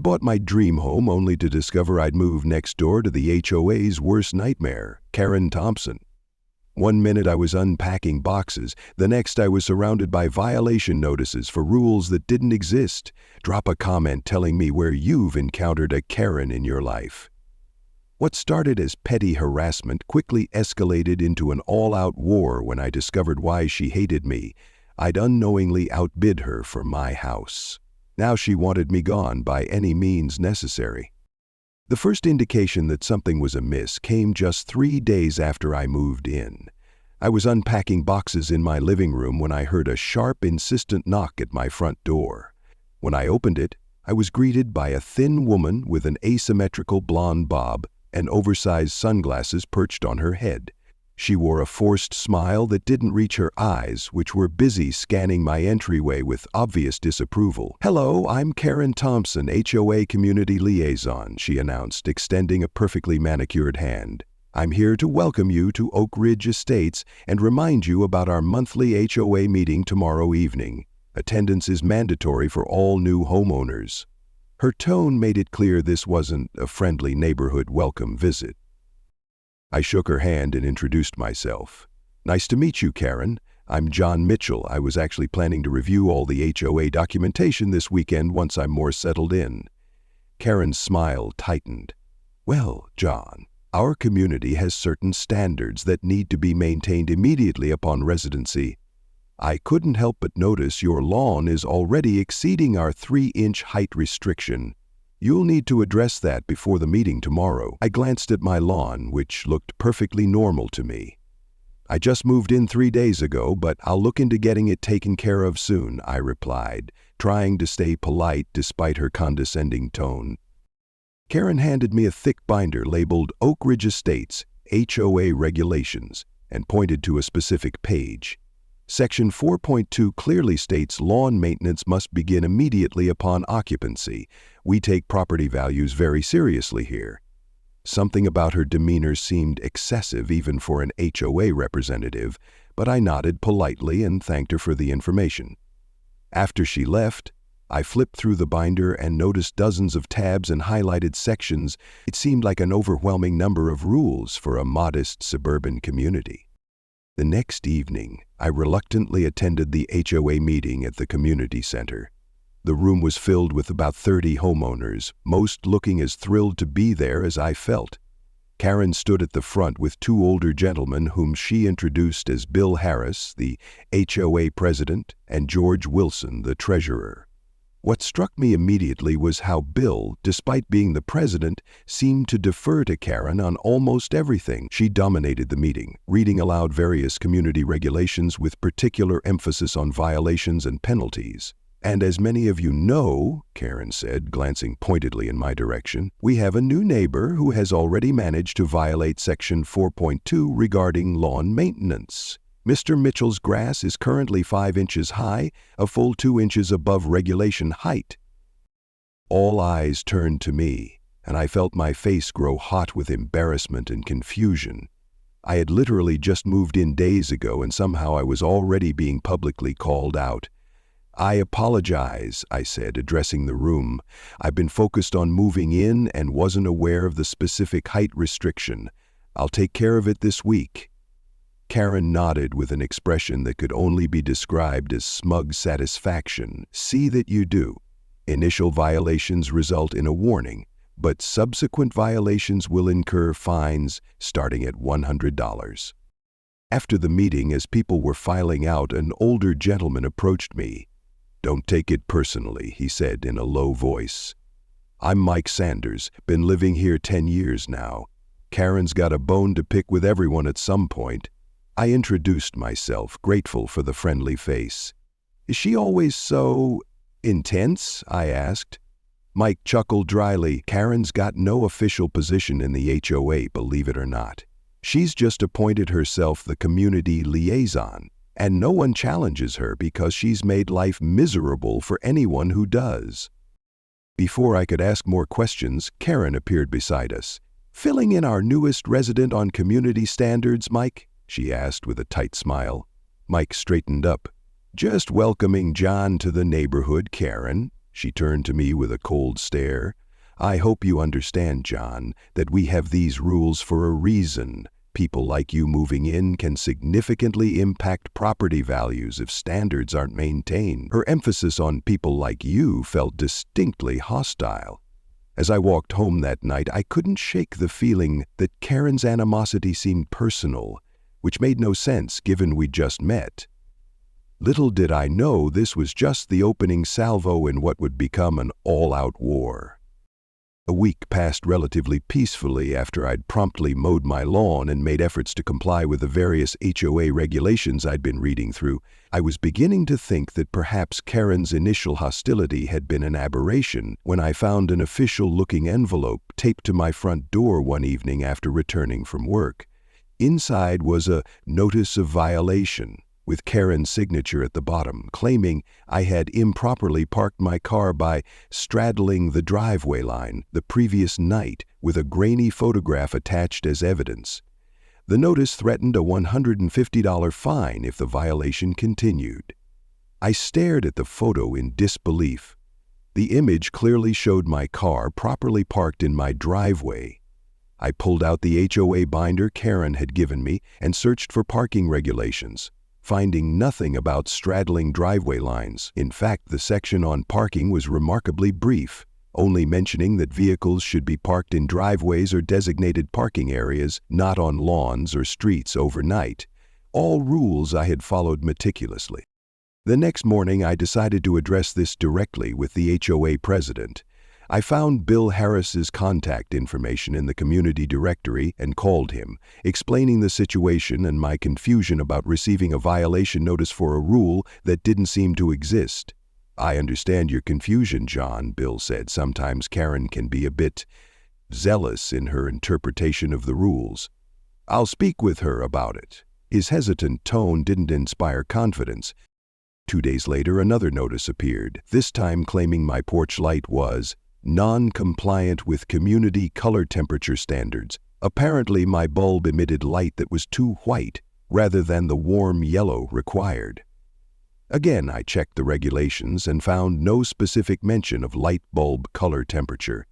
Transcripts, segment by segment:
bought my dream home only to discover I'd moved next door to the HOA's worst nightmare, Karen Thompson. One minute I was unpacking boxes, the next I was surrounded by violation notices for rules that didn't exist. Drop a comment telling me where you've encountered a Karen in your life. What started as petty harassment quickly escalated into an all-out war when I discovered why she hated me. I'd unknowingly outbid her for my house. Now she wanted me gone by any means necessary. The first indication that something was amiss came just 3 days after I moved in. I was unpacking boxes in my living room when I heard a sharp, insistent knock at my front door. When I opened it, I was greeted by a thin woman with an asymmetrical blonde bob and oversized sunglasses perched on her head. She wore a forced smile that didn't reach her eyes, which were busy scanning my entryway with obvious disapproval. "Hello, I'm Karen Thompson, HOA Community Liaison," she announced, extending a perfectly manicured hand. "I'm here to welcome you to Oak Ridge Estates and remind you about our monthly HOA meeting tomorrow evening. Attendance is mandatory for all new homeowners." Her tone made it clear this wasn't a friendly neighborhood welcome visit. I shook her hand and introduced myself. "Nice to meet you, Karen. I'm John Mitchell. I was actually planning to review all the HOA documentation this weekend once I'm more settled in." Karen's smile tightened. "Well, John, our community has certain standards that need to be maintained immediately upon residency. I couldn't help but notice your lawn is already exceeding our 3-inch height restriction. You'll need to address that before the meeting tomorrow." I glanced at my lawn, which looked perfectly normal to me. "I just moved in 3 days ago, but I'll look into getting it taken care of soon," I replied, trying to stay polite despite her condescending tone. Karen handed me a thick binder labeled Oak Ridge Estates, HOA Regulations, and pointed to a specific page. Section 4.2 clearly states lawn maintenance must begin immediately upon occupancy. We take property values very seriously here. Something about her demeanor seemed excessive even for an HOA representative, but I nodded politely and thanked her for the information. After she left, I flipped through the binder and noticed dozens of tabs and highlighted sections. It seemed like an overwhelming number of rules for a modest suburban community. The next evening, I reluctantly attended the HOA meeting at the community center. The room was filled with about 30 homeowners, most looking as thrilled to be there as I felt. Karen stood at the front with 2 older gentlemen whom she introduced as Bill Harris, the HOA president, and George Wilson, the treasurer. What struck me immediately was how Bill, despite being the president, seemed to defer to Karen on almost everything. She dominated the meeting, reading aloud various community regulations with particular emphasis on violations and penalties. "And as many of you know," Karen said, glancing pointedly in my direction, "we have a new neighbor who has already managed to violate Section 4.2 regarding lawn maintenance. Mr. Mitchell's grass is currently 5 inches high, a full 2 inches above regulation height." All eyes turned to me, and I felt my face grow hot with embarrassment and confusion. I had literally just moved in days ago, and somehow I was already being publicly called out. "I apologize," I said, addressing the room. "I've been focused on moving in and wasn't aware of the specific height restriction. I'll take care of it this week." Karen nodded with an expression that could only be described as smug satisfaction. "See that you do. Initial violations result in a warning, but subsequent violations will incur fines starting at $100. After the meeting, as people were filing out, an older gentleman approached me. "Don't take it personally," he said in a low voice. "I'm Mike Sanders, been living here 10 years now. Karen's got a bone to pick with everyone at some point." I introduced myself, grateful for the friendly face. "Is she always so intense?" I asked. Mike chuckled dryly. "Karen's got no official position in the HOA, believe it or not. She's just appointed herself the community liaison, and no one challenges her because she's made life miserable for anyone who does." Before I could ask more questions, Karen appeared beside us. "Filling in our newest resident on community standards, Mike?" she asked with a tight smile. Mike straightened up. "Just welcoming John to the neighborhood, Karen," She turned to me with a cold stare. "I hope you understand, John, that we have these rules for a reason. People like you moving in can significantly impact property values if standards aren't maintained." Her emphasis on people like you felt distinctly hostile. As I walked home that night, I couldn't shake the feeling that Karen's animosity seemed personal, which made no sense given we'd just met. Little did I know this was just the opening salvo in what would become an all-out war. A week passed relatively peacefully after I'd promptly mowed my lawn and made efforts to comply with the various HOA regulations I'd been reading through. I was beginning to think that perhaps Karen's initial hostility had been an aberration when I found an official-looking envelope taped to my front door one evening after returning from work. Inside was a notice of violation, with Karen's signature at the bottom, claiming I had improperly parked my car by straddling the driveway line the previous night, with a grainy photograph attached as evidence. The notice threatened a $150 fine if the violation continued. I stared at the photo in disbelief. The image clearly showed my car properly parked in my driveway. I pulled out the HOA binder Karen had given me and searched for parking regulations, finding nothing about straddling driveway lines. In fact, the section on parking was remarkably brief, only mentioning that vehicles should be parked in driveways or designated parking areas, not on lawns or streets overnight. All rules I had followed meticulously. The next morning, I decided to address this directly with the HOA president. I found Bill Harris's contact information in the community directory and called him, explaining the situation and my confusion about receiving a violation notice for a rule that didn't seem to exist. "I understand your confusion, John," Bill said. "Sometimes Karen can be a bit zealous in her interpretation of the rules. I'll speak with her about it." His hesitant tone didn't inspire confidence. 2 days later, another notice appeared, this time claiming my porch light was non-compliant with community color temperature standards. Apparently, my bulb emitted light that was too white rather than the warm yellow required. Again, I checked the regulations and found no specific mention of light bulb color temperature.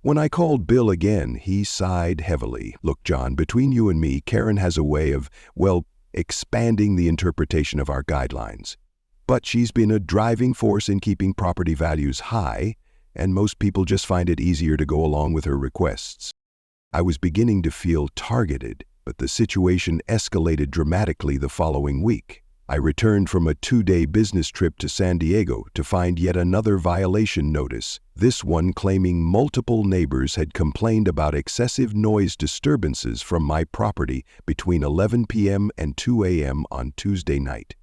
When I called Bill again, he sighed heavily. "Look, John, between you and me, Karen has a way of, expanding the interpretation of our guidelines. But she's been a driving force in keeping property values high, and most people just find it easier to go along with her requests." I was beginning to feel targeted, but the situation escalated dramatically the following week. I returned from a 2-day business trip to San Diego to find yet another violation notice, this one claiming multiple neighbors had complained about excessive noise disturbances from my property between 11 p.m. and 2 a.m. on Tuesday night.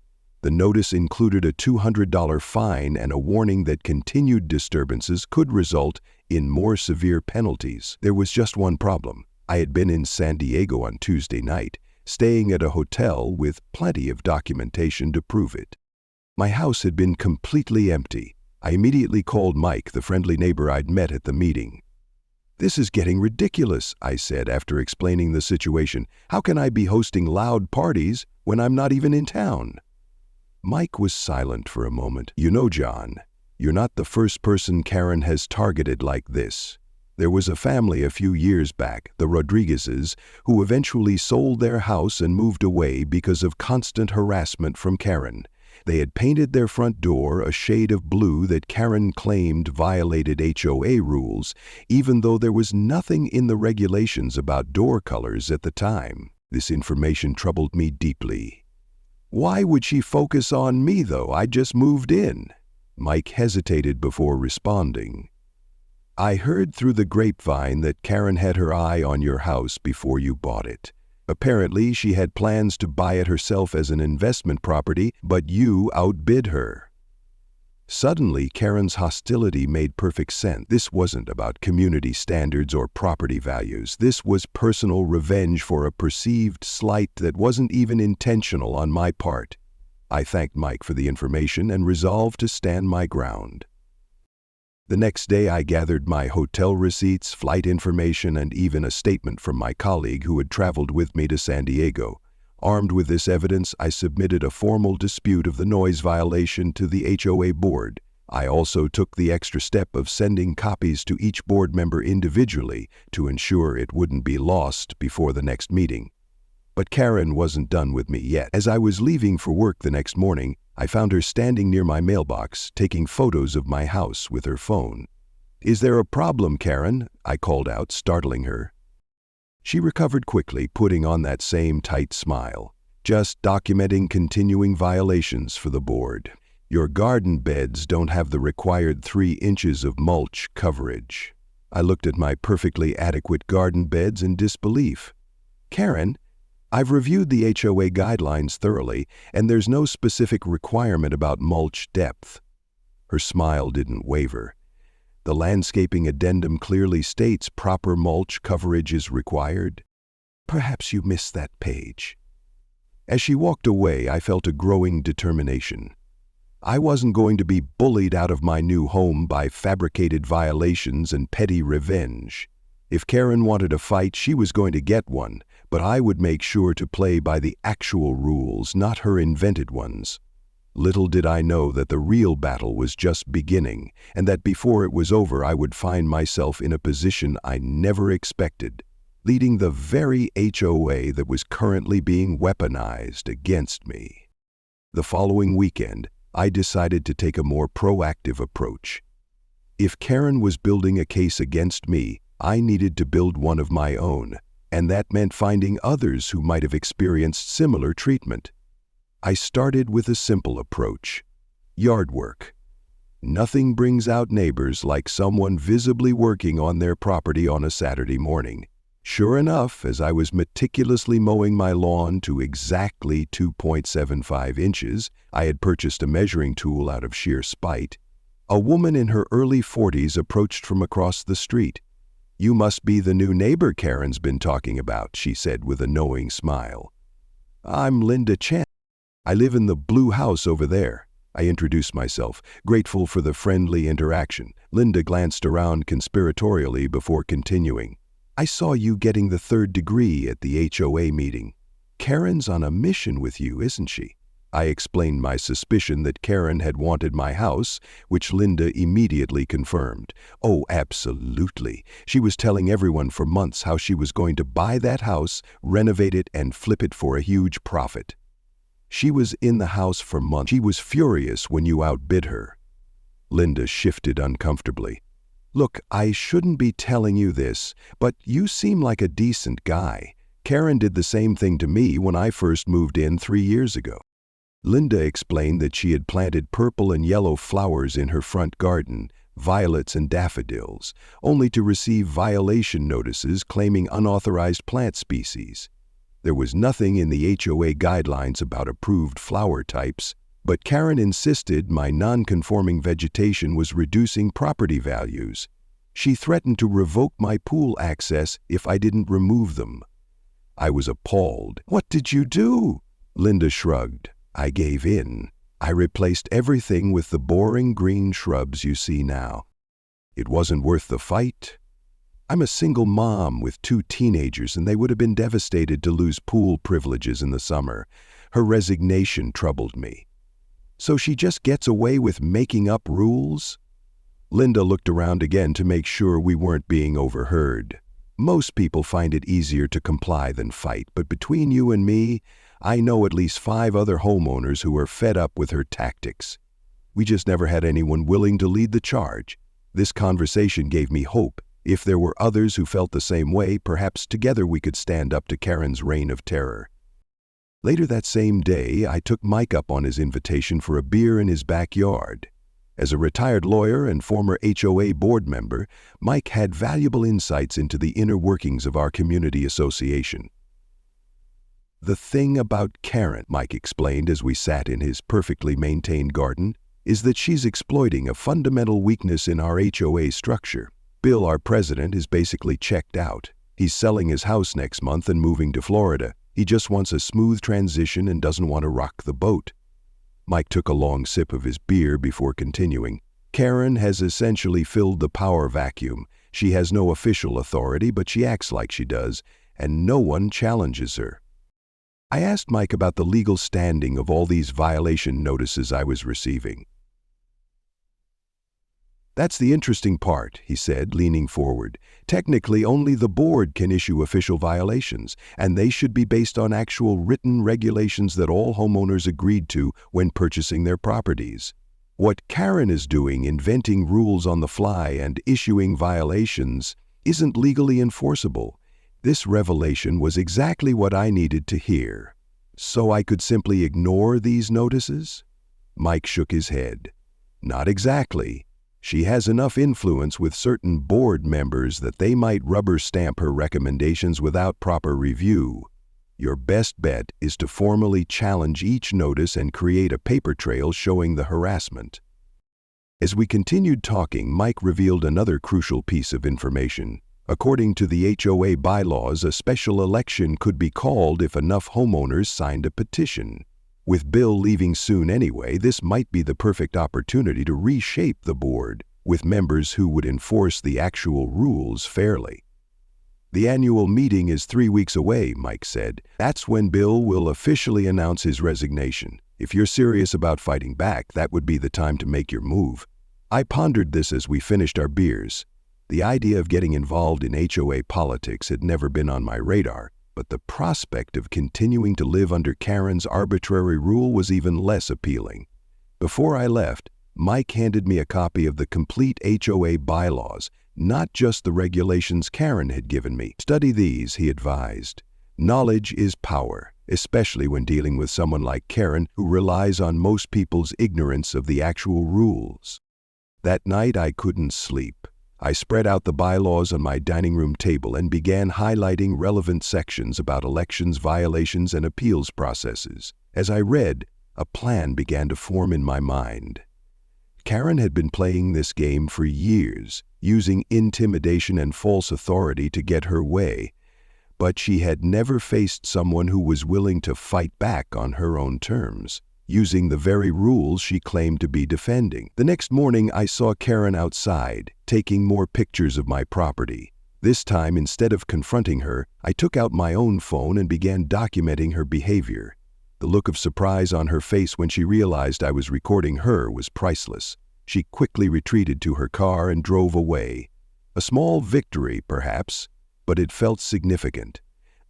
The notice included a $200 fine and a warning that continued disturbances could result in more severe penalties. There was just one problem. I had been in San Diego on Tuesday night, staying at a hotel with plenty of documentation to prove it. My house had been completely empty. I immediately called Mike, the friendly neighbor I'd met at the meeting. "This is getting ridiculous," I said after explaining the situation. "How can I be hosting loud parties when I'm not even in town?" Mike was silent for a moment. "You know, John, you're not the first person Karen has targeted like this. There was a family a few years back, the Rodriguezes, who eventually sold their house and moved away because of constant harassment from Karen. They had painted their front door a shade of blue that Karen claimed violated HOA rules, even though there was nothing in the regulations about door colors at the time. This information troubled me deeply. Why would she focus on me, though? I just moved in." Mike hesitated before responding. "I heard through the grapevine that Karen had her eye on your house before you bought it. Apparently, she had plans to buy it herself as an investment property, but you outbid her." Suddenly, Karen's hostility made perfect sense. This wasn't about community standards or property values. This was personal revenge for a perceived slight that wasn't even intentional on my part. I thanked Mike for the information and resolved to stand my ground. The next day, I gathered my hotel receipts, flight information, and even a statement from my colleague who had traveled with me to San Diego. Armed with this evidence, I submitted a formal dispute of the noise violation to the HOA board. I also took the extra step of sending copies to each board member individually to ensure it wouldn't be lost before the next meeting. But Karen wasn't done with me yet. As I was leaving for work the next morning, I found her standing near my mailbox, taking photos of my house with her phone. "Is there a problem, Karen?" I called out, startling her. She recovered quickly, putting on that same tight smile. "Just documenting continuing violations for the board. Your garden beds don't have the required 3 inches of mulch coverage." I looked at my perfectly adequate garden beds in disbelief. "Karen, I've reviewed the HOA guidelines thoroughly, and there's no specific requirement about mulch depth." Her smile didn't waver. "The landscaping addendum clearly states proper mulch coverage is required." "Perhaps you missed that page." As she walked away, I felt a growing determination. I wasn't going to be bullied out of my new home by fabricated violations and petty revenge. If Karen wanted a fight, she was going to get one, but I would make sure to play by the actual rules, not her invented ones. Little did I know that the real battle was just beginning, and that before it was over I would find myself in a position I never expected, leading the very HOA that was currently being weaponized against me. The following weekend, I decided to take a more proactive approach. If Karen was building a case against me, I needed to build one of my own, and that meant finding others who might have experienced similar treatment. I started with a simple approach: yard work. Nothing brings out neighbors like someone visibly working on their property on a Saturday morning. Sure enough, as I was meticulously mowing my lawn to exactly 2.75 inches, I had purchased a measuring tool out of sheer spite. A woman in her early 40s approached from across the street. "You must be the new neighbor Karen's been talking about," she said with a knowing smile. "I'm Linda Chen. I live in the blue house over there." I introduced myself, grateful for the friendly interaction. Linda glanced around conspiratorially before continuing. "I saw you getting the 3rd degree at the HOA meeting. Karen's on a mission with you, isn't she?" I explained my suspicion that Karen had wanted my house, which Linda immediately confirmed. "Oh, absolutely. She was telling everyone for months how she was going to buy that house, renovate it, and flip it for a huge profit. She was in the house for months. She was furious when you outbid her." Linda shifted uncomfortably. "Look, I shouldn't be telling you this, but you seem like a decent guy. Karen did the same thing to me when I first moved in 3 years ago." Linda explained that she had planted purple and yellow flowers in her front garden, violets and daffodils, only to receive violation notices claiming unauthorized plant species. There was nothing in the HOA guidelines about approved flower types, but Karen insisted my non-conforming vegetation was reducing property values. She threatened to revoke my pool access if I didn't remove them. I was appalled. "What did you do?" Linda shrugged. "I gave in. I replaced everything with the boring green shrubs you see now. It wasn't worth the fight. I'm a single mom with 2 teenagers, and they would have been devastated to lose pool privileges in the summer." Her resignation troubled me. "So she just gets away with making up rules?" Linda looked around again to make sure we weren't being overheard. "Most people find it easier to comply than fight, but between you and me, I know at least 5 other homeowners who are fed up with her tactics. We just never had anyone willing to lead the charge." This conversation gave me hope. If there were others who felt the same way, perhaps together we could stand up to Karen's reign of terror. Later that same day, I took Mike up on his invitation for a beer in his backyard. As a retired lawyer and former HOA board member, Mike had valuable insights into the inner workings of our community association. "The thing about Karen," Mike explained as we sat in his perfectly maintained garden, "is that she's exploiting a fundamental weakness in our HOA structure. Bill, our president, is basically checked out. He's selling his house next month and moving to Florida. He just wants a smooth transition and doesn't want to rock the boat." Mike took a long sip of his beer before continuing. "Karen has essentially filled the power vacuum. She has no official authority, but she acts like she does, and no one challenges her." I asked Mike about the legal standing of all these violation notices I was receiving. That's the interesting part, he said, leaning forward. Technically, only the board can issue official violations, and they should be based on actual written regulations that all homeowners agreed to when purchasing their properties. What Karen is doing, inventing rules on the fly and issuing violations, isn't legally enforceable. This revelation was exactly what I needed to hear. So I could simply ignore these notices? Mike shook his head. Not exactly. She has enough influence with certain board members that they might rubber stamp her recommendations without proper review. Your best bet is to formally challenge each notice and create a paper trail showing the harassment. As we continued talking, Mike revealed another crucial piece of information. According to the HOA bylaws, a special election could be called if enough homeowners signed a petition. With Bill leaving soon anyway, this might be the perfect opportunity to reshape the board, with members who would enforce the actual rules fairly. The annual meeting is 3 weeks away, Mike said. That's when Bill will officially announce his resignation. If you're serious about fighting back, that would be the time to make your move. I pondered this as we finished our beers. The idea of getting involved in HOA politics had never been on my radar, but the prospect of continuing to live under Karen's arbitrary rule was even less appealing. Before I left, Mike handed me a copy of the complete HOA bylaws, not just the regulations Karen had given me. Study these, he advised. Knowledge is power, especially when dealing with someone like Karen who relies on most people's ignorance of the actual rules. That night I couldn't sleep. I spread out the bylaws on my dining room table and began highlighting relevant sections about elections, violations, and appeals processes. As I read, a plan began to form in my mind. Karen had been playing this game for years, using intimidation and false authority to get her way, but she had never faced someone who was willing to fight back on her own terms, using the very rules she claimed to be defending. The next morning, I saw Karen outside, taking more pictures of my property. This time, instead of confronting her, I took out my own phone and began documenting her behavior. The look of surprise on her face when she realized I was recording her was priceless. She quickly retreated to her car and drove away. A small victory, perhaps, but it felt significant.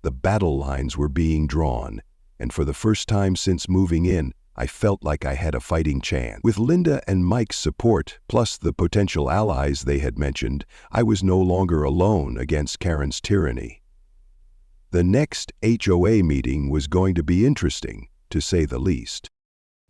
The battle lines were being drawn, and for the first time since moving in, I felt like I had a fighting chance. With Linda and Mike's support, plus the potential allies they had mentioned, I was no longer alone against Karen's tyranny. The next HOA meeting was going to be interesting, to say the least.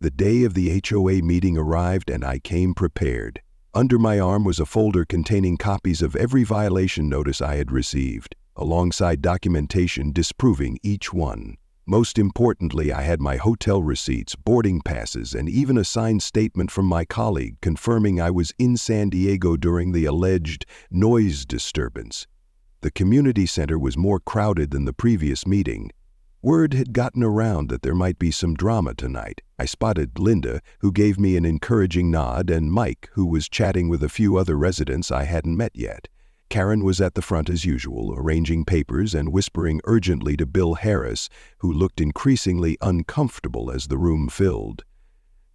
The day of the HOA meeting arrived and I came prepared. Under my arm was a folder containing copies of every violation notice I had received, alongside documentation disproving each one. Most importantly, I had my hotel receipts, boarding passes, and even a signed statement from my colleague confirming I was in San Diego during the alleged noise disturbance. The community center was more crowded than the previous meeting. Word had gotten around that there might be some drama tonight. I spotted Linda, who gave me an encouraging nod, and Mike, who was chatting with a few other residents I hadn't met yet. Karen was at the front as usual, arranging papers and whispering urgently to Bill Harris, who looked increasingly uncomfortable as the room filled.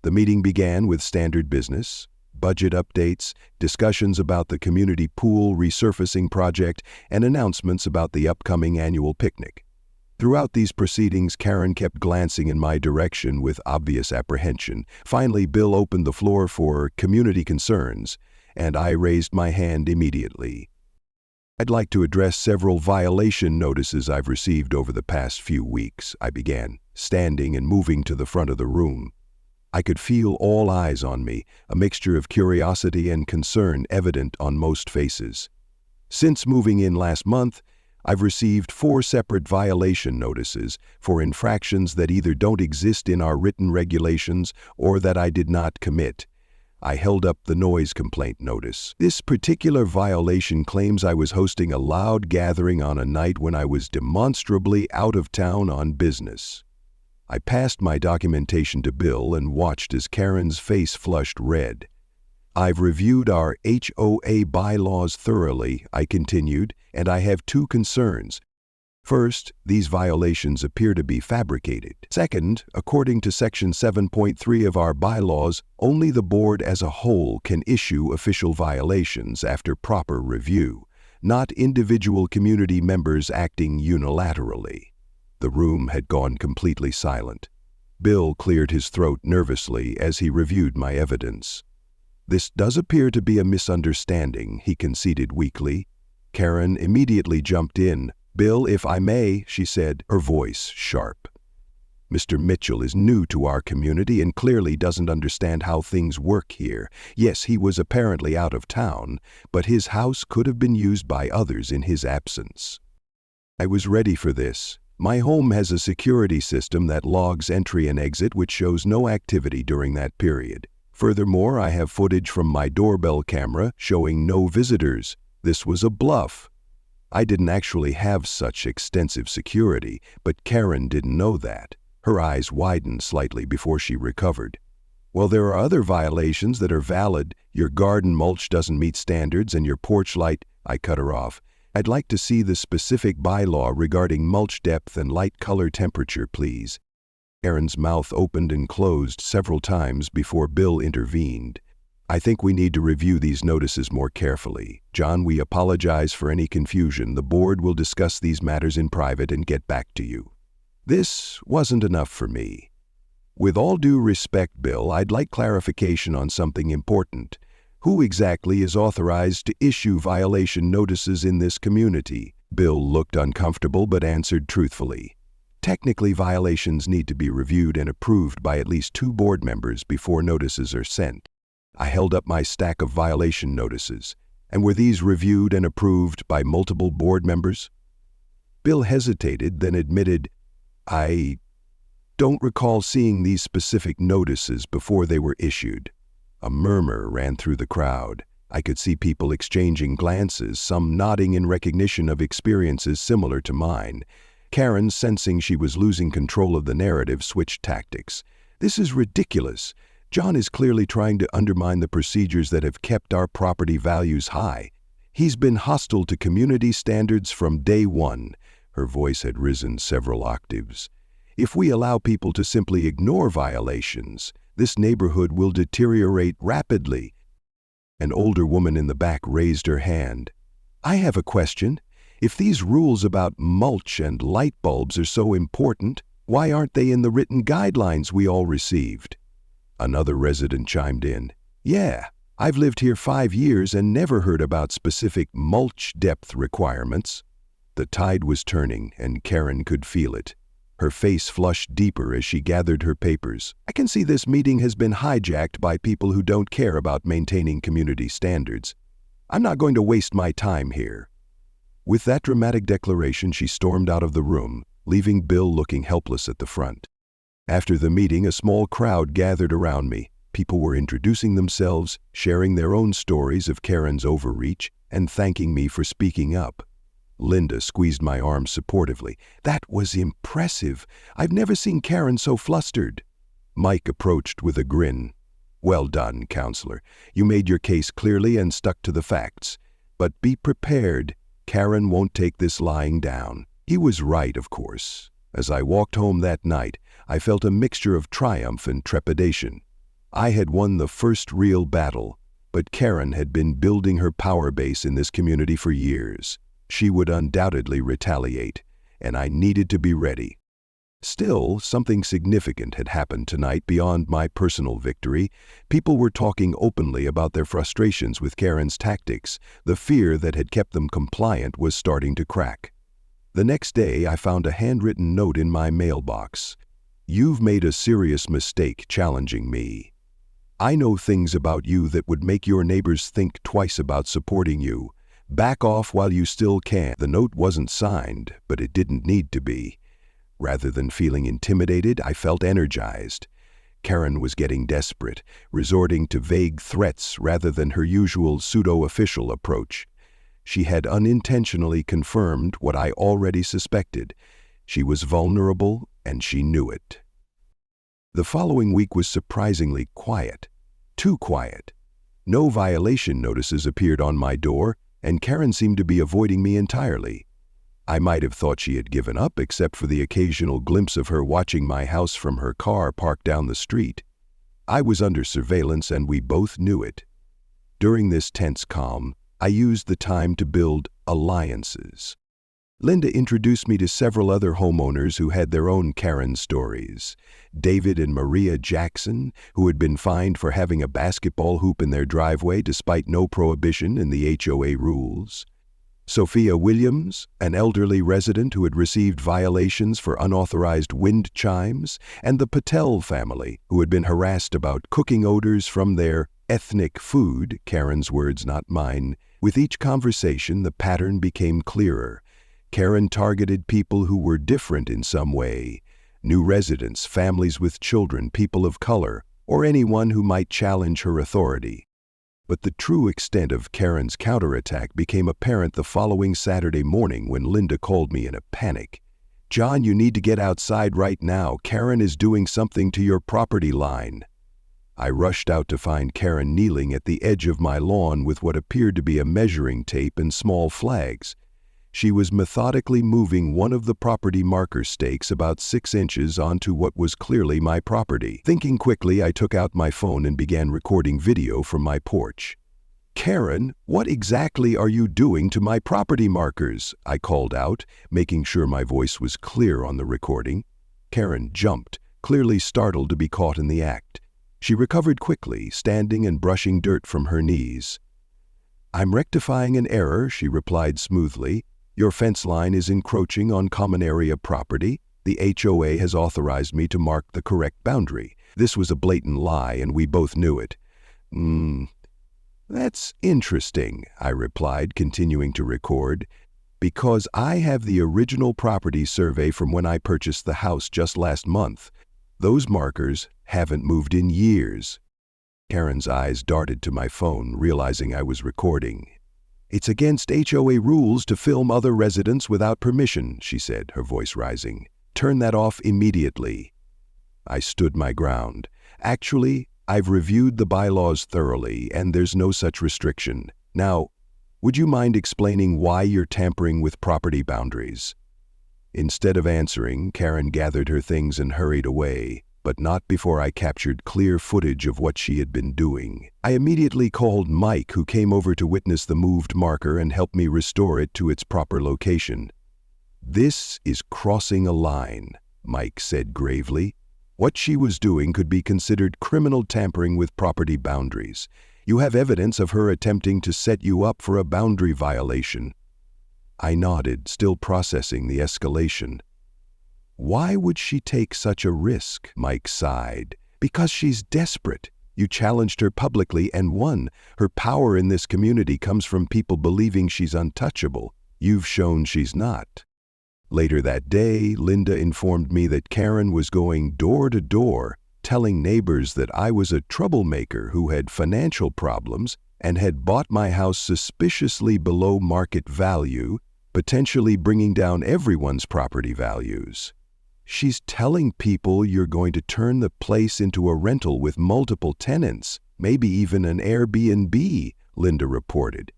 The meeting began with standard business, budget updates, discussions about the community pool resurfacing project, and announcements about the upcoming annual picnic. Throughout these proceedings, Karen kept glancing in my direction with obvious apprehension. Finally, Bill opened the floor for community concerns, and I raised my hand immediately. I'd like to address several violation notices I've received over the past few weeks, I began, standing and moving to the front of the room. I could feel all eyes on me, a mixture of curiosity and concern evident on most faces. Since moving in last month, I've received 4 separate violation notices for infractions that either don't exist in our written regulations or that I did not commit. I held up the noise complaint notice. This particular violation claims I was hosting a loud gathering on a night when I was demonstrably out of town on business. I passed my documentation to Bill and watched as Karen's face flushed red. I've reviewed our HOA bylaws thoroughly, I continued, and I have 2 concerns. First, these violations appear to be fabricated. Second, according to Section 7.3 of our bylaws, only the board as a whole can issue official violations after proper review, not individual community members acting unilaterally. The room had gone completely silent. Bill cleared his throat nervously as he reviewed my evidence. "This does appear to be a misunderstanding," he conceded weakly. Karen immediately jumped in. "Bill, if I may," she said, her voice sharp. "Mr. Mitchell is new to our community and clearly doesn't understand how things work here. Yes, he was apparently out of town, but his house could have been used by others in his absence." I was ready for this. My home has a security system that logs entry and exit, which shows no activity during that period. Furthermore, I have footage from my doorbell camera showing no visitors. This was a bluff. I didn't actually have such extensive security, but Karen didn't know that. Her eyes widened slightly before she recovered. "Well, there are other violations that are valid. Your garden mulch doesn't meet standards and your porch light—" I cut her off. "I'd like to see the specific bylaw regarding mulch depth and light color temperature, please." Karen's mouth opened and closed several times before Bill intervened. "I think we need to review these notices more carefully. John, we apologize for any confusion. The board will discuss these matters in private and get back to you." This wasn't enough for me. "With all due respect, Bill, I'd like clarification on something important. Who exactly is authorized to issue violation notices in this community?" Bill looked uncomfortable but answered truthfully. "Technically, violations need to be reviewed and approved by at least 2 board members before notices are sent." I held up my stack of violation notices. "And were these reviewed and approved by multiple board members?" Bill hesitated, then admitted, "I don't recall seeing these specific notices before they were issued." A murmur ran through the crowd. I could see people exchanging glances, some nodding in recognition of experiences similar to mine. Karen, sensing she was losing control of the narrative, switched tactics. "This is ridiculous. John is clearly trying to undermine the procedures that have kept our property values high. He's been hostile to community standards from day one." Her voice had risen several octaves. "If we allow people to simply ignore violations, this neighborhood will deteriorate rapidly." An older woman in the back raised her hand. "I have a question. If these rules about mulch and light bulbs are so important, why aren't they in the written guidelines we all received?" Another resident chimed in. "Yeah, I've lived here 5 years and never heard about specific mulch depth requirements." The tide was turning, and Karen could feel it. Her face flushed deeper as she gathered her papers. "I can see this meeting has been hijacked by people who don't care about maintaining community standards. I'm not going to waste my time here." With that dramatic declaration, she stormed out of the room, leaving Bill looking helpless at the front. After the meeting, a small crowd gathered around me. People were introducing themselves, sharing their own stories of Karen's overreach, and thanking me for speaking up. Linda squeezed my arm supportively. "That was impressive. I've never seen Karen so flustered." Mike approached with a grin. "Well done, counselor. You made your case clearly and stuck to the facts. But be prepared. Karen won't take this lying down." He was right, of course. As I walked home that night, I felt a mixture of triumph and trepidation. I had won the first real battle, but Karen had been building her power base in this community for years. She would undoubtedly retaliate, and I needed to be ready. Still, something significant had happened tonight beyond my personal victory. People were talking openly about their frustrations with Karen's tactics. The fear that had kept them compliant was starting to crack. The next day, I found a handwritten note in my mailbox. "You've made a serious mistake challenging me. I know things about you that would make your neighbors think twice about supporting you. Back off while you still can." The note wasn't signed, but it didn't need to be. Rather than feeling intimidated, I felt energized. Karen was getting desperate, resorting to vague threats rather than her usual pseudo-official approach. She had unintentionally confirmed what I already suspected. She was vulnerable, and she knew it. The following week was surprisingly quiet. Too quiet. No violation notices appeared on my door, and Karen seemed to be avoiding me entirely. I might have thought she had given up except for the occasional glimpse of her watching my house from her car parked down the street. I was under surveillance and we both knew it. During this tense calm, I used the time to build alliances. Linda introduced me to several other homeowners who had their own Karen stories. David and Maria Jackson, who had been fined for having a basketball hoop in their driveway despite no prohibition in the HOA rules. Sophia Williams, an elderly resident who had received violations for unauthorized wind chimes, and the Patel family, who had been harassed about cooking odors from their ethnic food, Karen's words, not mine. With each conversation, the pattern became clearer. Karen targeted people who were different in some way: new residents, families with children, people of color, or anyone who might challenge her authority. But the true extent of Karen's counterattack became apparent the following Saturday morning when Linda called me in a panic. "John, you need to get outside right now. Karen is doing something to your property line." I rushed out to find Karen kneeling at the edge of my lawn with what appeared to be a measuring tape and small flags. She was methodically moving one of the property marker stakes about 6 inches onto what was clearly my property. Thinking quickly, I took out my phone and began recording video from my porch. "Karen, what exactly are you doing to my property markers?" I called out, making sure my voice was clear on the recording. Karen jumped, clearly startled to be caught in the act. She recovered quickly, standing and brushing dirt from her knees. "I'm rectifying an error," she replied smoothly. "Your fence line is encroaching on common area property. The HOA has authorized me to mark the correct boundary." This was a blatant lie, and we both knew it. "That's interesting," I replied, continuing to record, "because I have the original property survey from when I purchased the house just last month. Those markers haven't moved in years." Karen's eyes darted to my phone, realizing I was recording. "It's against HOA rules to film other residents without permission," she said, her voice rising. "Turn that off immediately." I stood my ground. "Actually, I've reviewed the bylaws thoroughly, and there's no such restriction. Now, would you mind explaining why you're tampering with property boundaries?" Instead of answering, Karen gathered her things and hurried away, but not before I captured clear footage of what she had been doing. I immediately called Mike, who came over to witness the moved marker and help me restore it to its proper location. "This is crossing a line," Mike said gravely. "What she was doing could be considered criminal tampering with property boundaries. You have evidence of her attempting to set you up for a boundary violation." I nodded, still processing the escalation. "Why would she take such a risk?" Mike sighed. "Because she's desperate. You challenged her publicly and won. Her power in this community comes from people believing she's untouchable. You've shown she's not." Later that day, Linda informed me that Karen was going door to door, telling neighbors that I was a troublemaker who had financial problems and had bought my house suspiciously below market value, potentially bringing down everyone's property values. "She's telling people you're going to turn the place into a rental with multiple tenants, maybe even an Airbnb," Linda reported.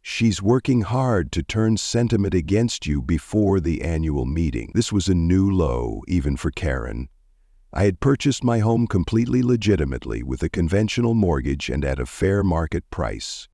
"She's working hard to turn sentiment against you before the annual meeting." This was a new low, even for Karen. I had purchased my home completely legitimately with a conventional mortgage and at a fair market price.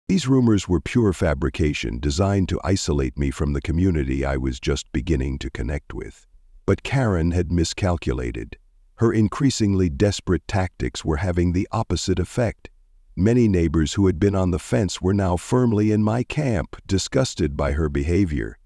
These rumors were pure fabrication designed to isolate me from the community I was just beginning to connect with. But Karen had miscalculated. Her increasingly desperate tactics were having the opposite effect. Many neighbors who had been on the fence were now firmly in my camp, disgusted by her behavior.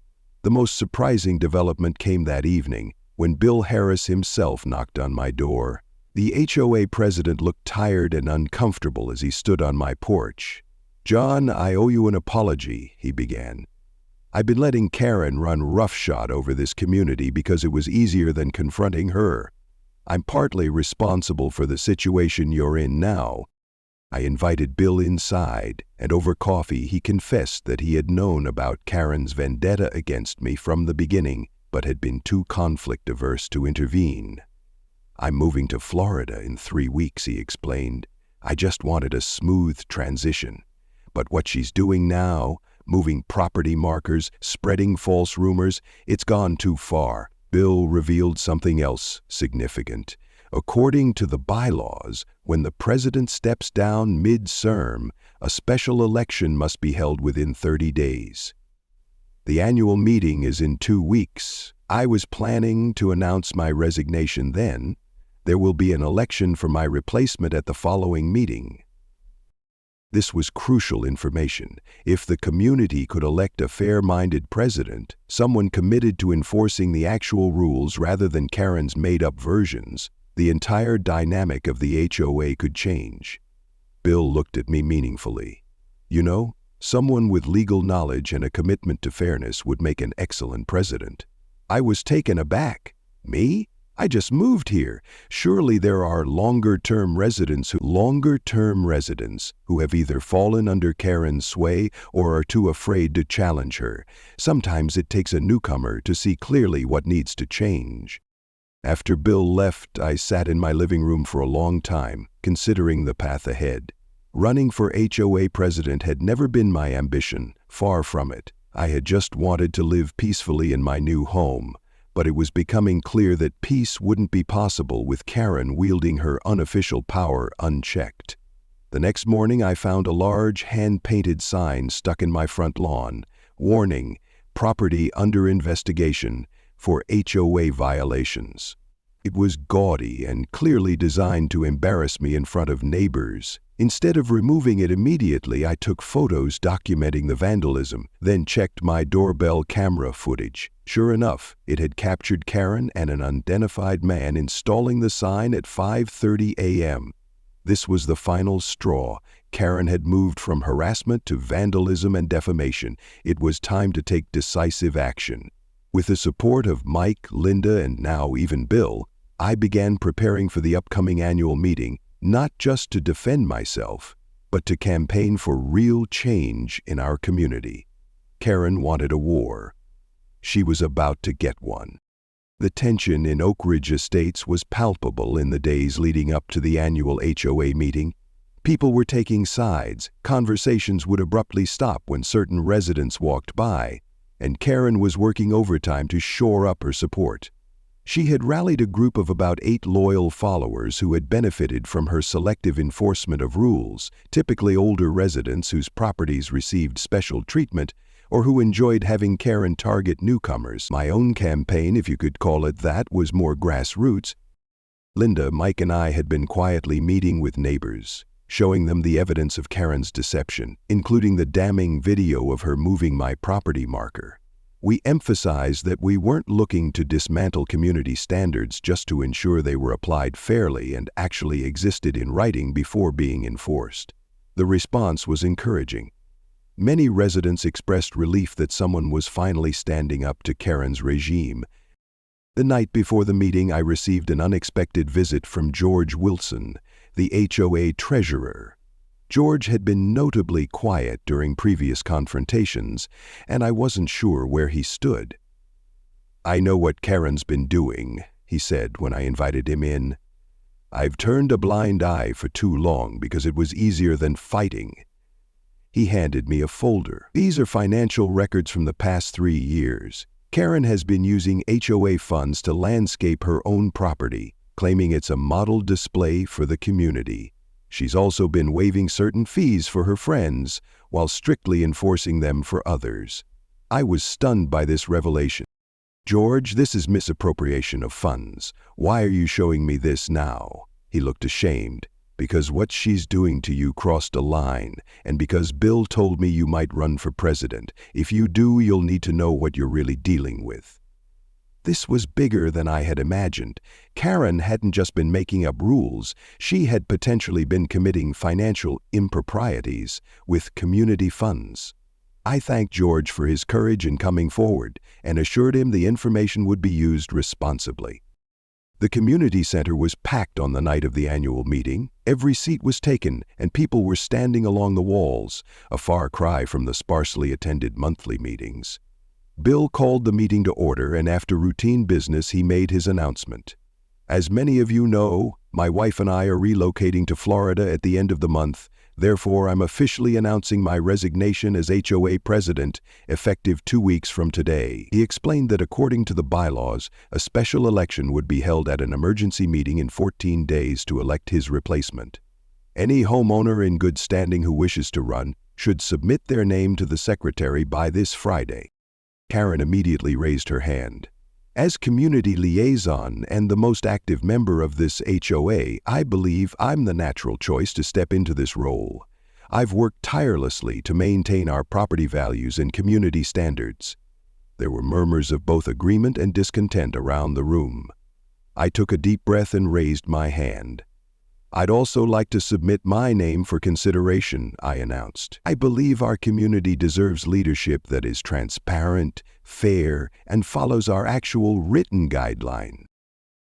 The most surprising development came that evening, when Bill Harris himself knocked on my door. The HOA president looked tired and uncomfortable as he stood on my porch. "John, I owe you an apology," he began. "I've been letting Karen run roughshod over this community because it was easier than confronting her. I'm partly responsible for the situation you're in now." I invited Bill inside, and over coffee he confessed that he had known about Karen's vendetta against me from the beginning, but had been too conflict-averse to intervene. "I'm moving to Florida in 3 weeks," he explained. "I just wanted a smooth transition. But what she's doing now, moving property markers, spreading false rumors. It's gone too far. Bill revealed something else significant. According to the bylaws, when the president steps down mid-term, a special election must be held within 30 days. The annual meeting is in 2 weeks. I was planning to announce my resignation then. There will be an election for my replacement at the following meeting. This was crucial information. If the community could elect a fair-minded president, someone committed to enforcing the actual rules rather than Karen's made-up versions, the entire dynamic of the HOA could change. Bill looked at me meaningfully. You know, someone with legal knowledge and a commitment to fairness would make an excellent president. I was taken aback. Me? I just moved here. Surely there are longer-term residents who have either fallen under Karen's sway or are too afraid to challenge her. Sometimes it takes a newcomer to see clearly what needs to change. After Bill left, I sat in my living room for a long time, considering the path ahead. Running for HOA president had never been my ambition, far from it. I had just wanted to live peacefully in my new home. But it was becoming clear that peace wouldn't be possible with Karen wielding her unofficial power unchecked. The next morning I found a large hand-painted sign stuck in my front lawn. Warning, property under investigation for HOA violations. It was gaudy and clearly designed to embarrass me in front of neighbors. Instead of removing it immediately, I took photos documenting the vandalism, then checked my doorbell camera footage. Sure enough, it had captured Karen and an unidentified man installing the sign at 5:30 a.m. This was the final straw. Karen had moved from harassment to vandalism and defamation. It was time to take decisive action. With the support of Mike, Linda, and now even Bill, I began preparing for the upcoming annual meeting, not just to defend myself, but to campaign for real change in our community. Karen wanted a war. She was about to get one. The tension in Oak Ridge Estates was palpable in the days leading up to the annual HOA meeting. People were taking sides. Conversations would abruptly stop when certain residents walked by, and Karen was working overtime to shore up her support. She had rallied a group of about 8 loyal followers who had benefited from her selective enforcement of rules, typically older residents whose properties received special treatment or who enjoyed having Karen target newcomers. My own campaign, if you could call it that, was more grassroots. Linda, Mike, and I had been quietly meeting with neighbors, showing them the evidence of Karen's deception, including the damning video of her moving my property marker. We emphasized that we weren't looking to dismantle community standards just to ensure they were applied fairly and actually existed in writing before being enforced. The response was encouraging. Many residents expressed relief that someone was finally standing up to Karen's regime. The night before the meeting, I received an unexpected visit from George Wilson, the HOA treasurer. George had been notably quiet during previous confrontations, and I wasn't sure where he stood. "I know what Karen's been doing," he said when I invited him in. "I've turned a blind eye for too long because it was easier than fighting." He handed me a folder. "These are financial records from the past 3 years. Karen has been using HOA funds to landscape her own property, claiming it's a model display for the community. She's also been waiving certain fees for her friends while strictly enforcing them for others." I was stunned by this revelation. "George, this is misappropriation of funds. Why are you showing me this now?" He looked ashamed. "Because what she's doing to you crossed a line, and because Bill told me you might run for president. If you do, you'll need to know what you're really dealing with." This was bigger than I had imagined. Karen hadn't just been making up rules, she had potentially been committing financial improprieties with community funds. I thanked George for his courage in coming forward and assured him the information would be used responsibly. The community center was packed on the night of the annual meeting. Every seat was taken and people were standing along the walls, a far cry from the sparsely attended monthly meetings. Bill called the meeting to order, and after routine business, he made his announcement. "As many of you know, my wife and I are relocating to Florida at the end of the month. Therefore, I'm officially announcing my resignation as HOA president, effective 2 weeks from today." He explained that according to the bylaws, a special election would be held at an emergency meeting in 14 days to elect his replacement. Any homeowner in good standing who wishes to run should submit their name to the secretary by this Friday. Karen immediately raised her hand. "As community liaison and the most active member of this HOA, I believe I'm the natural choice to step into this role. I've worked tirelessly to maintain our property values and community standards." There were murmurs of both agreement and discontent around the room. I took a deep breath and raised my hand. "I'd also like to submit my name for consideration," I announced. "I believe our community deserves leadership that is transparent, fair, and follows our actual written guideline."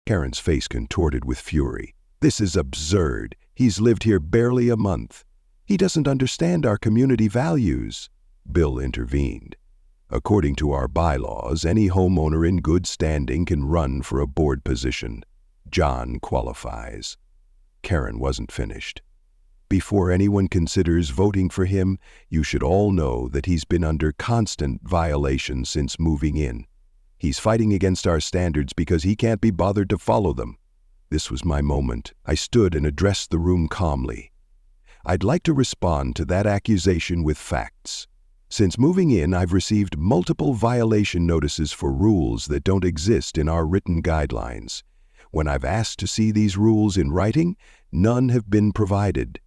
Karen's face contorted with fury. "This is absurd. He's lived here barely a month. He doesn't understand our community values." Bill intervened. "According to our bylaws, any homeowner in good standing can run for a board position. John qualifies." Karen wasn't finished. "Before anyone considers voting for him, you should all know that he's been under constant violation since moving in. He's fighting against our standards because he can't be bothered to follow them." This was my moment. I stood and addressed the room calmly. "I'd like to respond to that accusation with facts. Since moving in, I've received multiple violation notices for rules that don't exist in our written guidelines. When I've asked to see these rules in writing, none have been provided."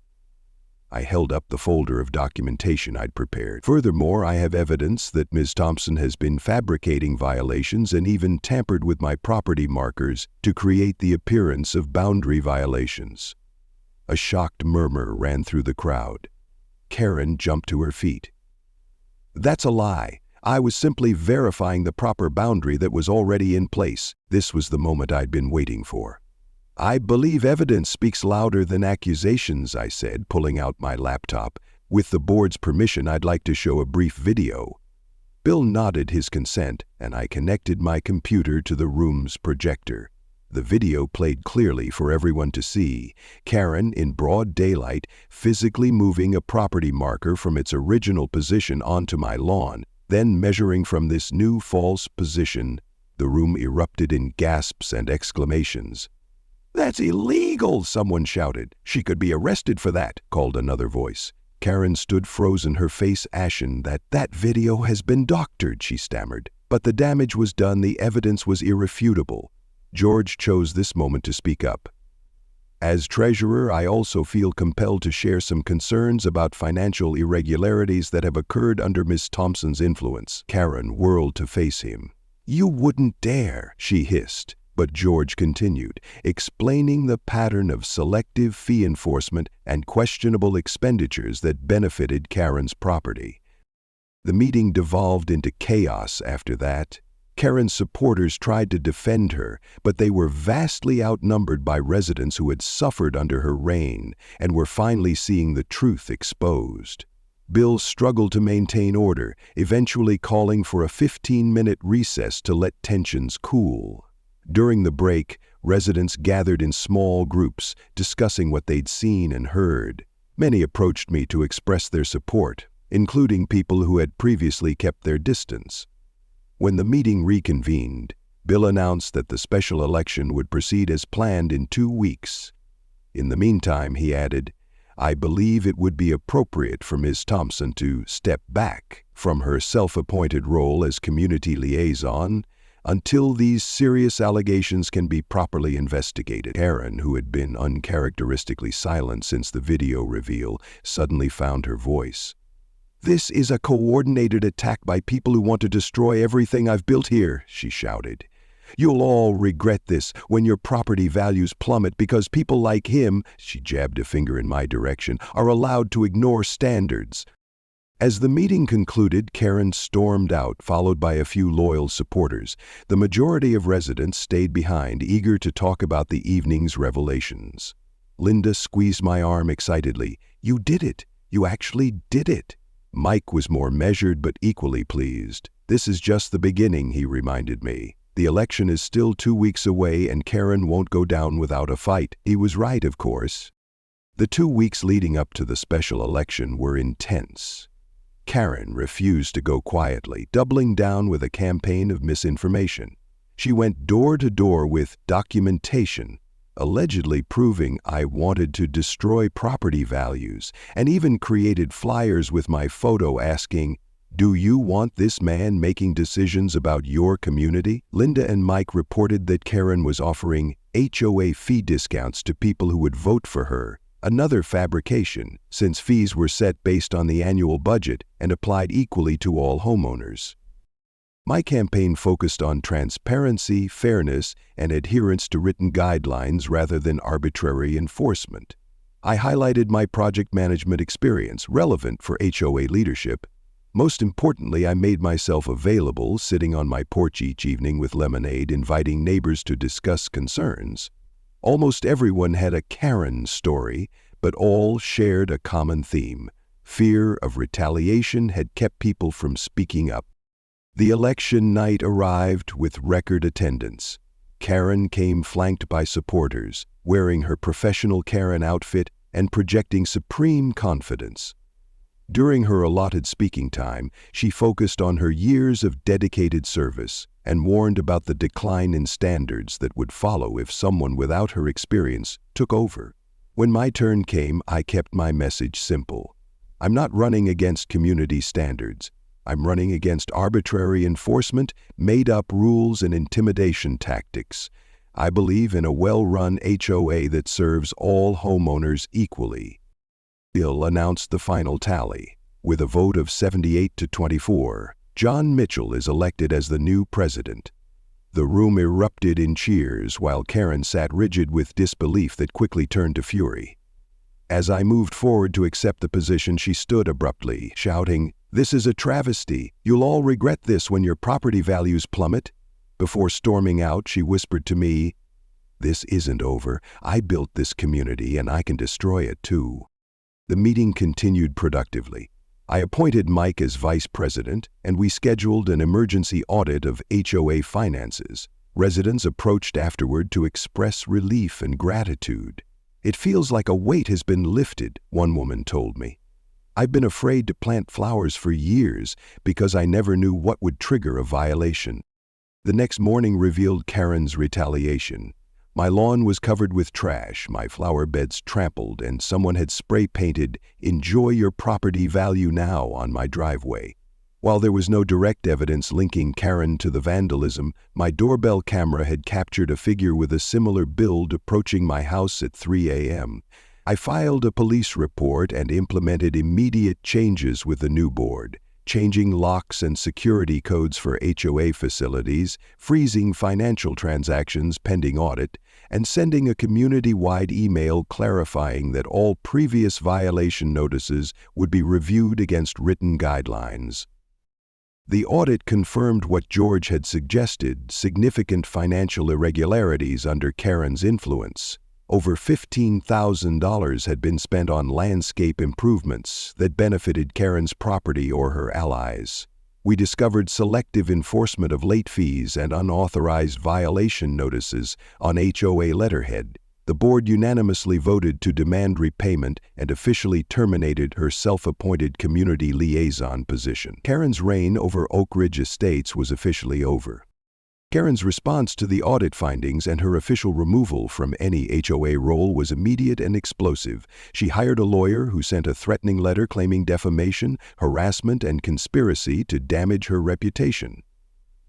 I held up the folder of documentation I'd prepared. "Furthermore, I have evidence that Ms. Thompson has been fabricating violations and even tampered with my property markers to create the appearance of boundary violations." A shocked murmur ran through the crowd. Karen jumped to her feet. "That's a lie. I was simply verifying the proper boundary that was already in place." This was the moment I'd been waiting for. "I believe evidence speaks louder than accusations," I said, pulling out my laptop. "With the board's permission, I'd like to show a brief video." Bill nodded his consent, and I connected my computer to the room's projector. The video played clearly for everyone to see. Karen, in broad daylight, physically moving a property marker from its original position onto my lawn, then measuring from this new false position. The room erupted in gasps and exclamations. "That's illegal!" someone shouted. "She could be arrested for that," called another voice. Karen stood frozen, her face ashen. That video has been doctored," she stammered. "But the damage was done, the evidence was irrefutable." George chose this moment to speak up. "As treasurer, I also feel compelled to share some concerns about financial irregularities that have occurred under Ms. Thompson's influence." Karen whirled to face him. "You wouldn't dare," she hissed. But George continued, explaining the pattern of selective fee enforcement and questionable expenditures that benefited Karen's property. The meeting devolved into chaos after that. Karen's supporters tried to defend her, but they were vastly outnumbered by residents who had suffered under her reign and were finally seeing the truth exposed. Bill struggled to maintain order, eventually calling for a 15-minute recess to let tensions cool. During the break, residents gathered in small groups, discussing what they'd seen and heard. Many approached me to express their support, including people who had previously kept their distance. When the meeting reconvened, Bill announced that the special election would proceed as planned in 2 weeks. In the meantime, he added, "I believe it would be appropriate for Ms. Thompson to step back from her self-appointed role as community liaison until these serious allegations can be properly investigated." Karen, who had been uncharacteristically silent since the video reveal, suddenly found her voice. "This is a coordinated attack by people who want to destroy everything I've built here," she shouted. "You'll all regret this when your property values plummet because people like him," she jabbed a finger in my direction, "are allowed to ignore standards." As the meeting concluded, Karen stormed out, followed by a few loyal supporters. The majority of residents stayed behind, eager to talk about the evening's revelations. Linda squeezed my arm excitedly. "You did it! You actually did it!" Mike was more measured but equally pleased. "This is just the beginning," he reminded me. "The election is still 2 weeks away and Karen won't go down without a fight." He was right, of course. The 2 weeks leading up to the special election were intense. Karen refused to go quietly, doubling down with a campaign of misinformation. She went door to door with documentation, allegedly proving I wanted to destroy property values, and even created flyers with my photo asking, "Do you want this man making decisions about your community?" Linda and Mike reported that Karen was offering HOA fee discounts to people who would vote for her, another fabrication, since fees were set based on the annual budget and applied equally to all homeowners. My campaign focused on transparency, fairness, and adherence to written guidelines rather than arbitrary enforcement. I highlighted my project management experience, relevant for HOA leadership. Most importantly, I made myself available, sitting on my porch each evening with lemonade, inviting neighbors to discuss concerns. Almost everyone had a Karen story, but all shared a common theme. Fear of retaliation had kept people from speaking up. The election night arrived with record attendance. Karen came flanked by supporters, wearing her professional Karen outfit and projecting supreme confidence. During her allotted speaking time, she focused on her years of dedicated service and warned about the decline in standards that would follow if someone without her experience took over. When my turn came, I kept my message simple. I'm not running against community standards. I'm running against arbitrary enforcement, made-up rules, and intimidation tactics. I believe in a well-run HOA that serves all homeowners equally. Bill announced the final tally. With a vote of 78 to 24, John Mitchell is elected as the new president. The room erupted in cheers while Karen sat rigid with disbelief that quickly turned to fury. As I moved forward to accept the position, she stood abruptly, shouting, "This is a travesty. You'll all regret this when your property values plummet." Before storming out, she whispered to me, "This isn't over. I built this community and I can destroy it too." The meeting continued productively. I appointed Mike as vice president, and we scheduled an emergency audit of HOA finances. Residents approached afterward to express relief and gratitude. "It feels like a weight has been lifted," one woman told me. "I've been afraid to plant flowers for years because I never knew what would trigger a violation." The next morning revealed Karen's retaliation. My lawn was covered with trash, my flower beds trampled, and someone had spray-painted, "Enjoy your property value now" on my driveway. While there was no direct evidence linking Karen to the vandalism, my doorbell camera had captured a figure with a similar build approaching my house at 3 a.m. I filed a police report and implemented immediate changes with the new board, changing locks and security codes for HOA facilities, freezing financial transactions pending audit, and sending a community-wide email clarifying that all previous violation notices would be reviewed against written guidelines. The audit confirmed what George had suggested: significant financial irregularities under Karen's influence. Over $15,000 had been spent on landscape improvements that benefited Karen's property or her allies. We discovered selective enforcement of late fees and unauthorized violation notices on HOA letterhead. The board unanimously voted to demand repayment and officially terminated her self-appointed community liaison position. Karen's reign over Oak Ridge Estates was officially over. Karen's response to the audit findings and her official removal from any HOA role was immediate and explosive. She hired a lawyer who sent a threatening letter claiming defamation, harassment, and conspiracy to damage her reputation.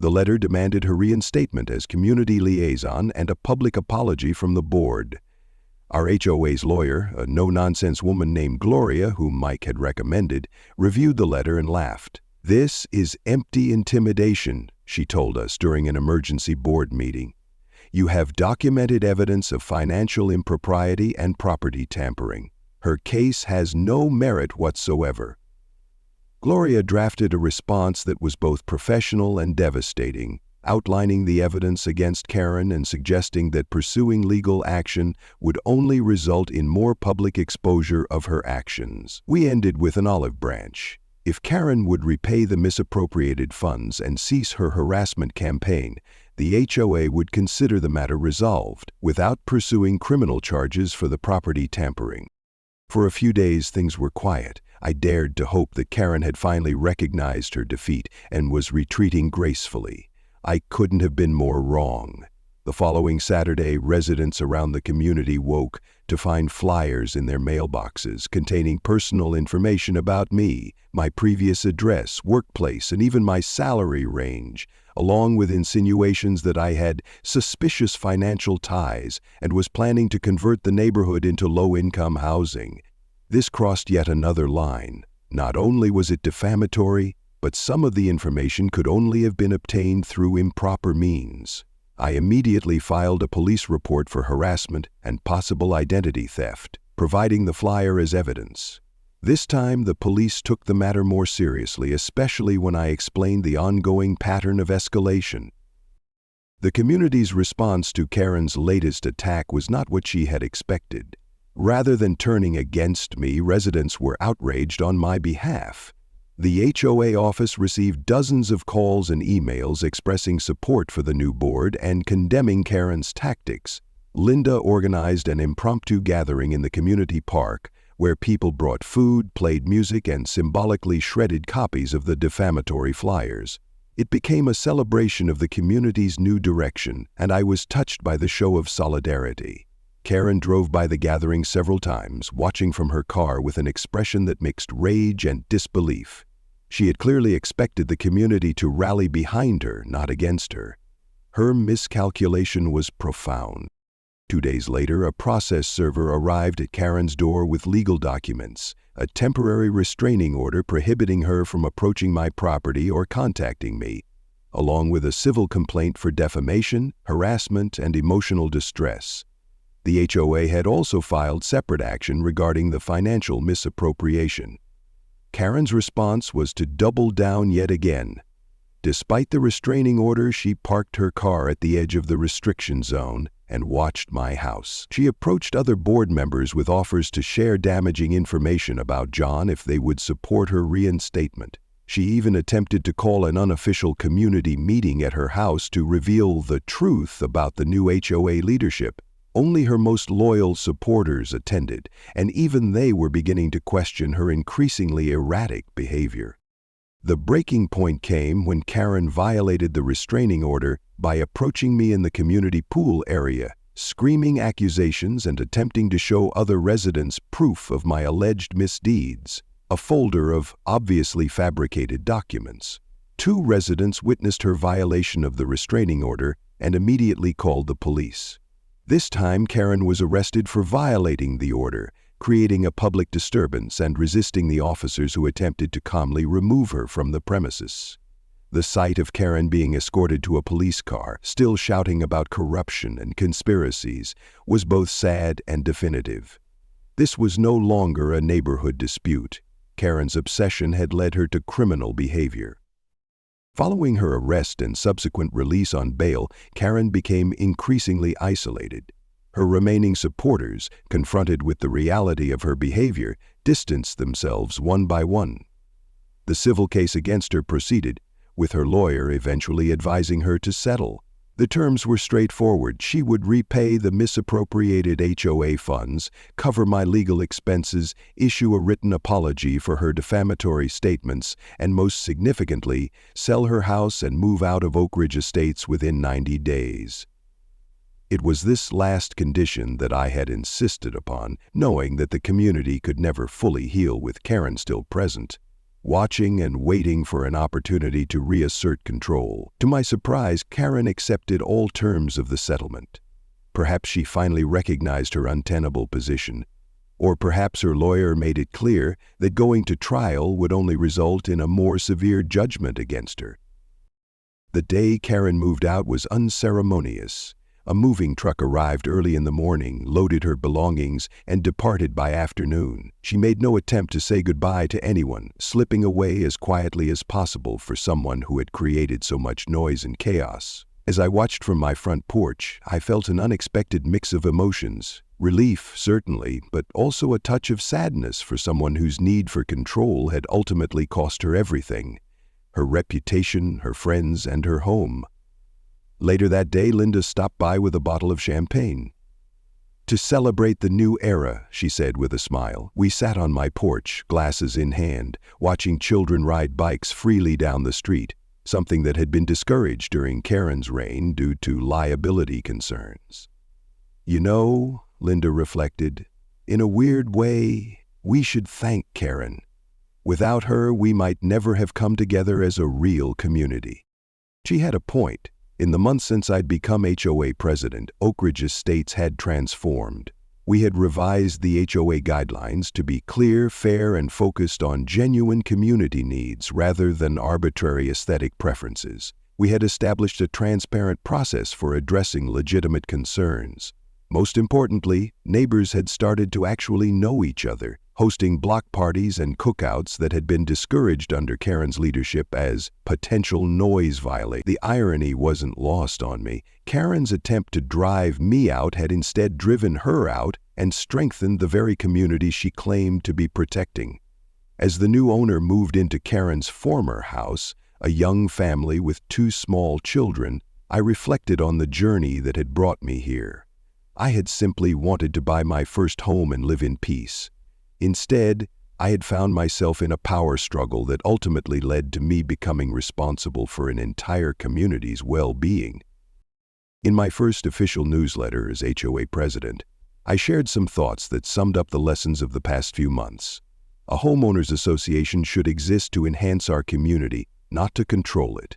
The letter demanded her reinstatement as community liaison and a public apology from the board. Our HOA's lawyer, a no-nonsense woman named Gloria, whom Mike had recommended, reviewed the letter and laughed. "This is empty intimidation," she told us during an emergency board meeting. "You have documented evidence of financial impropriety and property tampering. Her case has no merit whatsoever." Gloria drafted a response that was both professional and devastating, outlining the evidence against Karen and suggesting that pursuing legal action would only result in more public exposure of her actions. We ended with an olive branch. If Karen would repay the misappropriated funds and cease her harassment campaign, the HOA would consider the matter resolved without pursuing criminal charges for the property tampering. For a few days, things were quiet. I dared to hope that Karen had finally recognized her defeat and was retreating gracefully. I couldn't have been more wrong. The following Saturday, residents around the community woke to find flyers in their mailboxes containing personal information about me, my previous address, workplace, and even my salary range, along with insinuations that I had suspicious financial ties and was planning to convert the neighborhood into low-income housing. This crossed yet another line. Not only was it defamatory, but some of the information could only have been obtained through improper means. I immediately filed a police report for harassment and possible identity theft, providing the flyer as evidence. This time, the police took the matter more seriously, especially when I explained the ongoing pattern of escalation. The community's response to Karen's latest attack was not what she had expected. Rather than turning against me, residents were outraged on my behalf. The HOA office received dozens of calls and emails expressing support for the new board and condemning Karen's tactics. Linda organized an impromptu gathering in the community park where people brought food, played music, and symbolically shredded copies of the defamatory flyers. It became a celebration of the community's new direction, and I was touched by the show of solidarity. Karen drove by the gathering several times, watching from her car with an expression that mixed rage and disbelief. She had clearly expected the community to rally behind her, not against her. Her miscalculation was profound. 2 days later, a process server arrived at Karen's door with legal documents, a temporary restraining order prohibiting her from approaching my property or contacting me, along with a civil complaint for defamation, harassment, and emotional distress. The HOA had also filed separate action regarding the financial misappropriation. Karen's response was to double down yet again. Despite the restraining order, she parked her car at the edge of the restriction zone and watched my house. She approached other board members with offers to share damaging information about John if they would support her reinstatement. She even attempted to call an unofficial community meeting at her house to reveal the truth about the new HOA leadership. Only her most loyal supporters attended, and even they were beginning to question her increasingly erratic behavior. The breaking point came when Karen violated the restraining order by approaching me in the community pool area, screaming accusations and attempting to show other residents proof of my alleged misdeeds, a folder of obviously fabricated documents. 2 residents witnessed her violation of the restraining order and immediately called the police. This time, Karen was arrested for violating the order, creating a public disturbance and resisting the officers who attempted to calmly remove her from the premises. The sight of Karen being escorted to a police car, still shouting about corruption and conspiracies, was both sad and definitive. This was no longer a neighborhood dispute. Karen's obsession had led her to criminal behavior. Following her arrest and subsequent release on bail, Karen became increasingly isolated. Her remaining supporters, confronted with the reality of her behavior, distanced themselves one by one. The civil case against her proceeded, with her lawyer eventually advising her to settle. The terms were straightforward. She would repay the misappropriated HOA funds, cover my legal expenses, issue a written apology for her defamatory statements, and most significantly, sell her house and move out of Oak Ridge Estates within 90 days. It was this last condition that I had insisted upon, knowing that the community could never fully heal with Karen still present. Watching and waiting for an opportunity to reassert control. To my surprise, Karen accepted all terms of the settlement. Perhaps she finally recognized her untenable position, or perhaps her lawyer made it clear that going to trial would only result in a more severe judgment against her. The day Karen moved out was unceremonious. A moving truck arrived early in the morning, loaded her belongings, and departed by afternoon. She made no attempt to say goodbye to anyone, slipping away as quietly as possible for someone who had created so much noise and chaos. As I watched from my front porch, I felt an unexpected mix of emotions. Relief, certainly, but also a touch of sadness for someone whose need for control had ultimately cost her everything: her reputation, her friends, and her home. Later that day, Linda stopped by with a bottle of champagne. To celebrate the new era, she said with a smile. We sat on my porch, glasses in hand, watching children ride bikes freely down the street, something that had been discouraged during Karen's reign due to liability concerns. You know, Linda reflected, in a weird way, we should thank Karen. Without her, we might never have come together as a real community. She had a point. In the months since I'd become HOA president, Oak Ridge Estates had transformed. We had revised the HOA guidelines to be clear, fair, and focused on genuine community needs rather than arbitrary aesthetic preferences. We had established a transparent process for addressing legitimate concerns. Most importantly, neighbors had started to actually know each other, hosting block parties and cookouts that had been discouraged under Karen's leadership as potential noise violating. The irony wasn't lost on me. Karen's attempt to drive me out had instead driven her out and strengthened the very community she claimed to be protecting. As the new owner moved into Karen's former house, a young family with 2 small children, I reflected on the journey that had brought me here. I had simply wanted to buy my first home and live in peace. Instead, I had found myself in a power struggle that ultimately led to me becoming responsible for an entire community's well-being. In my first official newsletter as HOA president, I shared some thoughts that summed up the lessons of the past few months. A homeowners association should exist to enhance our community, not to control it.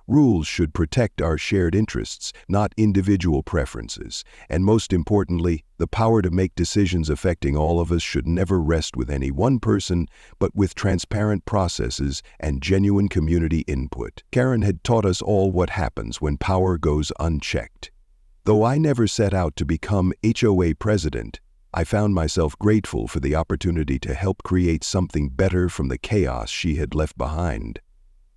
Rules should protect our shared interests, not individual preferences. And most importantly, the power to make decisions affecting all of us should never rest with any one person, but with transparent processes and genuine community input. Karen had taught us all what happens when power goes unchecked. Though I never set out to become HOA president, I found myself grateful for the opportunity to help create something better from the chaos she had left behind.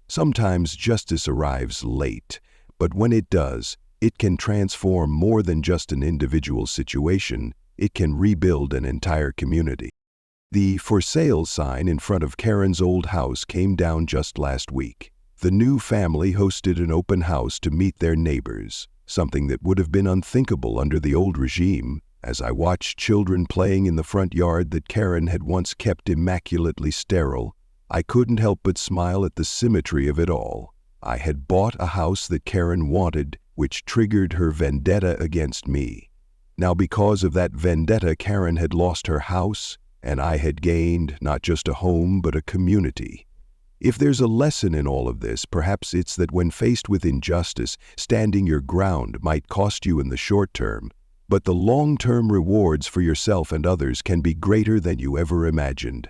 Sometimes justice arrives late, but when it does, it can transform more than just an individual situation. It can rebuild an entire community. The for sale sign in front of Karen's old house came down just last week. The new family hosted an open house to meet their neighbors, something that would have been unthinkable under the old regime. As I watched children playing in the front yard that Karen had once kept immaculately sterile, I couldn't help but smile at the symmetry of it all. I had bought a house that Karen wanted, which triggered her vendetta against me. Now, because of that vendetta, Karen had lost her house, and I had gained not just a home, but a community. If there's a lesson in all of this, perhaps it's that when faced with injustice, standing your ground might cost you in the short term, but the long-term rewards for yourself and others can be greater than you ever imagined.